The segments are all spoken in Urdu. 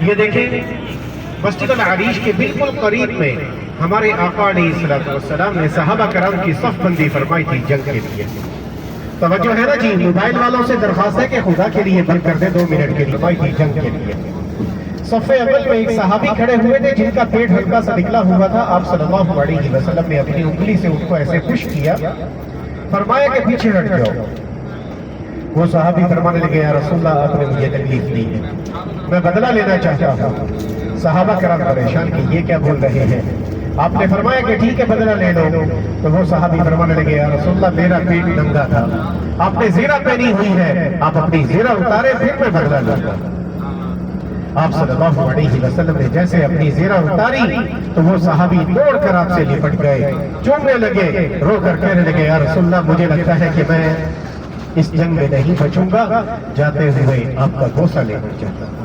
یہ دیکھیں مسجد العریش کے بالکل قریب میں ہمارے آقا علیہ السلام نے صحابہ کرام کی صف بندی فرمائی تھی جنگ کے لیے. توجہ ہے نا جی؟ موبائل والوں سے درخواست ہے کہ خدا کے لیے بند کر دیں 2 منٹ کے لیے. فرمائی تھی جنگ کے لیے. صف اول میں ایک صحابی کھڑے ہوئے تھے جن کا پیٹ ہلکا سا نکلا ہوا تھا. آپ صلی اللہ علیہ وسلم نے اپنی انگلی سے ان کو ایسے پش کیا، فرمایا کہ پیچھے ہٹ جاؤ. وہ صحابی فرمانے لگے یا رسول اللہ آپ نے مجھے تکلیف دی ہے، میں بدلہ لینا چاہتا ہوں. صحابہ کرام پریشان کہ یہ کیا بول رہے ہیں. آپ نے فرمایا کہ ٹھیک ہے بدلہ لے لو. تو وہ صحابی فرمانے لگے یا رسول اللہ میرا پیٹ ننگا تھا، آپ نے زیرہ پہنی ہوئی ہے، آپ اپنی زیرہ اتارے پھر میں بدلہ لوں گا. آپ صلی اللہ علیہ وسلم نے جیسے اپنی زیرہ اتاری تو وہ صحابی دوڑ کر آپ سے لپٹ گئے، چومنے لگے، رو کر کہنے لگے یا رسول اللہ مجھے لگتا ہے کہ میں اس جنگ میں نہیں بچوں گا، جاتے ہوئے آپ کا بوسہ لینا چاہتا ہوں.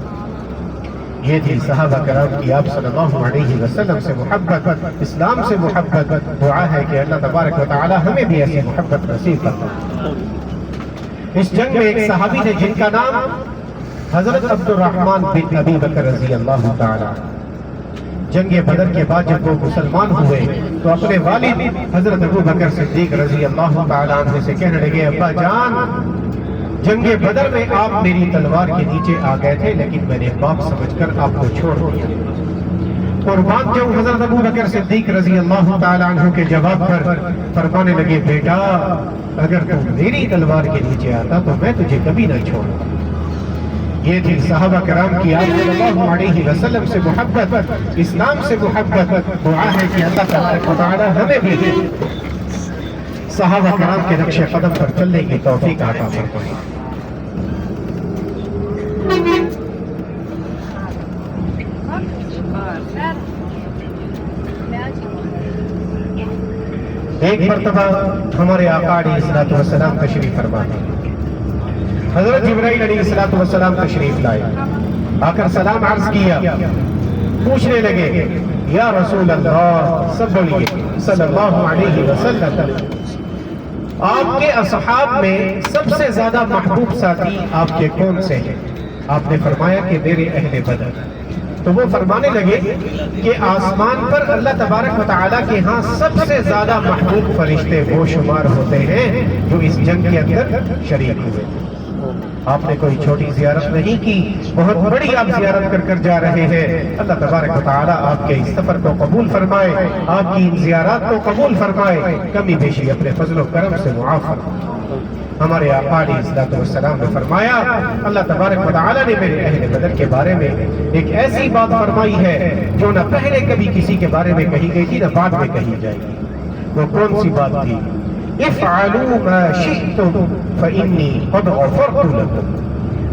یہ تھی صحابہ کرام کی آپ صلی اللہ علیہ وسلم سے محبت، اسلام سے محبت. دعا ہے کہ اللہ تبارک و تعالی ہمیں بھی ایسی محبت نصیب فرمائے. اس جنگ میں ایک صحابی تھے جن کا نام حضرت عبد الرحمن بن ابی بکر رضی اللہ تعالی. جنگ بدر کے بعد جب وہ مسلمان ہوئے تو اپنے والد حضرت ابو بکر صدیق رضی اللہ تعالی عنہ سے کہنے لگے ابا جان جنگ بدر میں آپ میری تلوار کے نیچے آ گئے تھے لیکن میں نے باپ سمجھ کر آپ کو چھوڑ دیا. قربان جاؤں حضرت ابو بکر صدیق رضی اللہ تعالی عنہ کے جواب پر فرمانے لگے بیٹا اگر تم میری تلوار کے نیچے آتا تو میں تجھے کبھی نہ چھوڑتا. یہ تھی صحابہ کرام کی آپ صلی اللہ علیہ وسلم سے محبت، اسلام سے محبت. دعا ہے کہ اللہ تبارک و تعالی ہمیں بھی صحابہ کرام کے نقش قدم پر چلنے کی توفیق عطا فرمائے. ایک مرتبہ ہمارے آقا علیہ السلام تشریف فرما تھے. حضرت جبرائیل علیہ السلام تشریف لائے، آ کر سلام عرض کیا، پوچھنے لگے یا رسول اللہ سب بولیے صلی اللہ علیہ وسلم آپ کے اصحاب میں سب سے زیادہ محبوب ساتھی آپ کے کون سے ہیں؟ آپ نے فرمایا کہ میرے اہل بدر. تو وہ فرمانے لگے کہ آسمان پر اللہ تبارک و تعالیٰ کے ہاں سب سے زیادہ محبوب فرشتے وہ شمار ہوتے ہیں جو اس جنگ کے اندر شریک ہوئے. آپ نے کوئی چھوٹی زیارت نہیں کی، بہت بڑی آپ زیارت کر کر جا رہے ہیں. اللہ تبارک و تعالیٰ آپ کے اس سفر کو قبول فرمائے، آپ کی ان زیارات کو قبول فرمائے، کمی بیشی اپنے فضل و کرم سے معاف فرمائے. ہمارے آقا علیہ السلام نے فرمایا اللہ تبارک و تعالیٰ نے میرے اہل بدر کے بارے میں ایک ایسی بات فرمائی ہے جو نہ پہلے کبھی کسی کے بارے میں کہی گئی تھی نہ بعد میں کہی جائے گی. وہ کون سی بات تھی؟ افعلوا ما شئتم فإنی قد غفرت لکم.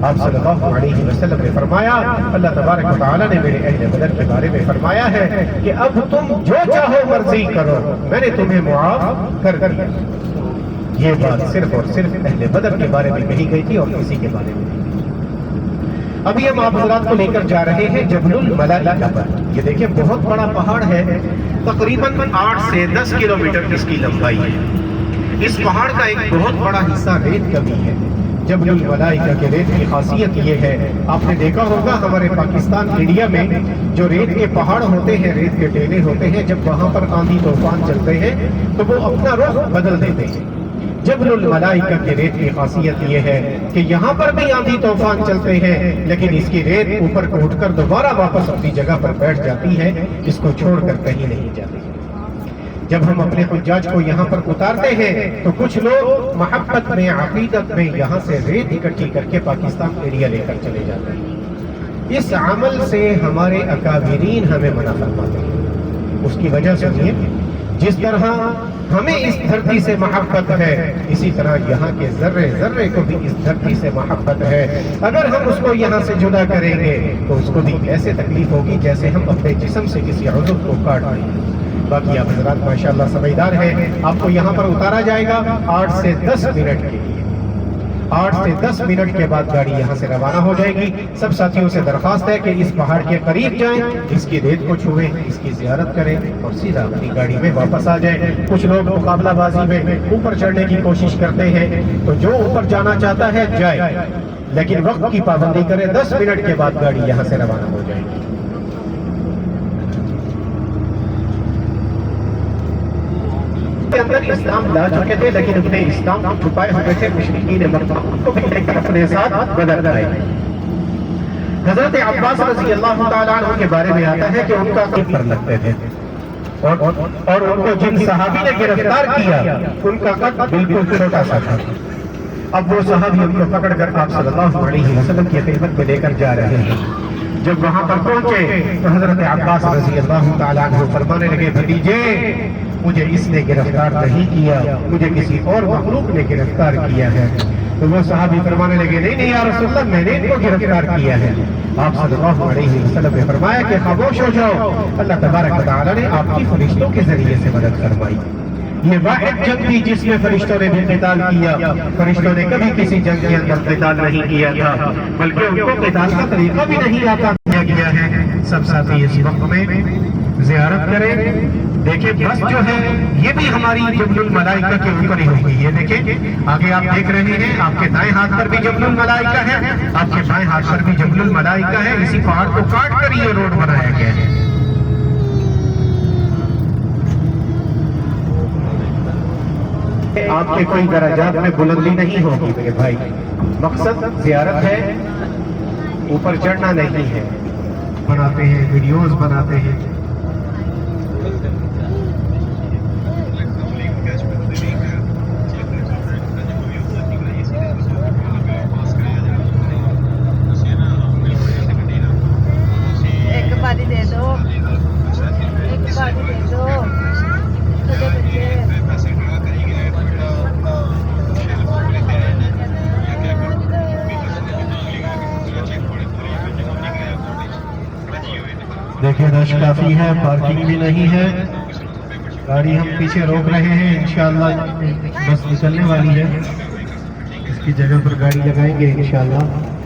آپ صلی اللہ علیہ وسلم نے فرمایا اللہ تبارک و تعالیٰ نے میرے اہل بدر کے بارے میں فرمایا ہے کہ اب تم جو چاہو مرضی کرو، میں نے تمہیں معاف کر دیا. یہ بات صرف اور صرف اہل بدر کے بارے میں کہی گئی تھی اور کسی کے بارے میں نہیں. ابھی ہم آپ حضرات کو لے کر جا رہے ہیں جبل الملائکہ پر. یہ دیکھیں بہت بڑا پہاڑ ہے، تقریباً 8 سے 10 کلومیٹر اس کی لمبائی ہے. اس پہاڑ کا ایک بہت بڑا حصہ ریت کا بھی ہے. جبل الملائکہ کے ریت کی خاصیت یہ ہے، آپ نے دیکھا ہوگا ہمارے پاکستان انڈیا میں جو ریت کے پہاڑ ہوتے ہیں، ریت کے ٹیلے ہوتے ہیں، جب وہاں پر آندھی طوفان چلتے ہیں تو وہ اپنا رخ بدل دیتے ہیں. جبل الملائکہ کے ریت کی خاصیت یہ ہے کہ یہاں پر بھی آندھی طوفان چلتے ہیں لیکن اس کی ریت اوپر کو اٹھ کر دوبارہ واپس اپنی جگہ پر بیٹھ جاتی ہے، اس کو چھوڑ کر کہیں نہیں جاتی. جب ہم اپنے حجاج کو یہاں پر اتارتے ہیں تو کچھ لوگ محبت میں، عقیدت میں یہاں سے ریت اکٹھی کر کے پاکستان ایریا لے کر چلے جاتے ہیں. اس عمل سے ہمارے اکابرین ہمیں منع فرماتے ہیں. اس کی وجہ سے جس طرح ہمیں اس دھرتی سے محبت ہے اسی طرح یہاں کے ذرے ذرے کو بھی اس دھرتی سے محبت ہے. اگر ہم اس کو یہاں سے جدا کریں گے تو اس کو بھی ایسے تکلیف ہوگی جیسے ہم اپنے جسم سے کسی عضو کو کاٹ رہے ہیں. باقی آپ حضرات ماشاءاللہ سمجھدار ہیں. آپ کو یہاں پر اتارا جائے گا 8 سے 10 منٹ کے لیے. 8 سے 10 منٹ کے بعد گاڑی یہاں سے روانہ ہو جائے گی. سب ساتھیوں سے درخواست ہے کہ اس پہاڑ کے قریب جائیں، اس کی ریت کو چھوئیں، اس کی زیارت کریں اور سیدھا اپنی گاڑی میں واپس آ جائیں. کچھ لوگ مقابلہ بازی میں اوپر چڑھنے کی کوشش کرتے ہیں، تو جو اوپر جانا چاہتا ہے جائے، لیکن وقت کی پابندی کریں، 10 منٹ کے بعد گاڑی یہاں سے روانہ ہو جائے گی۔ کے اندر اسلام لا چکے تھے، لیکن انہیں اسلام کو چھپائے ہوئے تھے، مشرکین مکہ کو بھی لے کر اپنے ساتھ بدر آئے۔ حضرت عباس رضی اللہ تعالیٰ عنہ کے بارے میں آتا ہے کہ ان کا قد پر لگتے تھے، اور ان کو جن صحابی نے گرفتار کیا ان کا قد بالکل چھوٹا سا تھا۔ اب وہ صحابی ان کو پکڑ کر آپ صلی اللہ علیہ وسلم کی خدمت میں لے کر جا رہے ہیں۔ جب وہاں پر پہنچے تو حضرت عباس رضی اللہ تعالیٰ عنہ فرمانے لگے، بھتیجے مجھے اس نے گرفتار نہیں کیا، مجھے کسی اور مخلوق نے گرفتار کیا ہے۔ تو وہ صحابی فرمانے لگے، نہیں نہیں یا رسول اللہ، میں نے ان کو گرفتار کیا ہے۔ آپ صلی اللہ علیہ وسلم نے فرمایا کہ خاموش ہو جاؤ، اللہ تبارک و تعالیٰ نے آپ کی فرشتوں کے ذریعے سے مدد فرمائی۔ یہ واحد جنگ تھی جس میں فرشتوں نے بھی قتال کیا۔ فرشتوں نے کبھی کسی جنگ کے اندر قتال نہیں کیا تھا، بلکہ ان کو قتال کا طریقہ بھی نہیں آتا گیا ہے۔ سب ساتھی اس وقت میں زیارت کریں۔ دیکھیں بس جو ہے یہ بھی ہماری جبل الملائکہ کے اوپر ہی ہوگی۔ یہ دیکھیں آگے آپ دیکھ رہے ہیں، آپ کے دائیں ہاتھ پر بھی جبل الملائکہ ہے، آپ کے بائیں ہاتھ پر بھی جبل الملائکہ ہے۔ اسی پہاڑ کو کاٹ کر یہ روڈ بنایا گیا ہے۔ آپ کے کوئی درجات میں بلندی نہیں ہوگی میرے بھائی، مقصد زیارت ہے، اوپر چڑھنا نہیں ہے۔ بناتے ہیں، ویڈیوز بناتے ہیں۔ ایک باری دے دو، ایک باری دے دو چھوٹے بچے۔ دیکھیں رش کافی ہے، پارکنگ بھی نہیں ہے، گاڑی ہم پیچھے روک رہے ہیں، انشاءاللہ بس نکلنے والی ہے، اس کی جگہ پر گاڑی لگائیں گے انشاءاللہ۔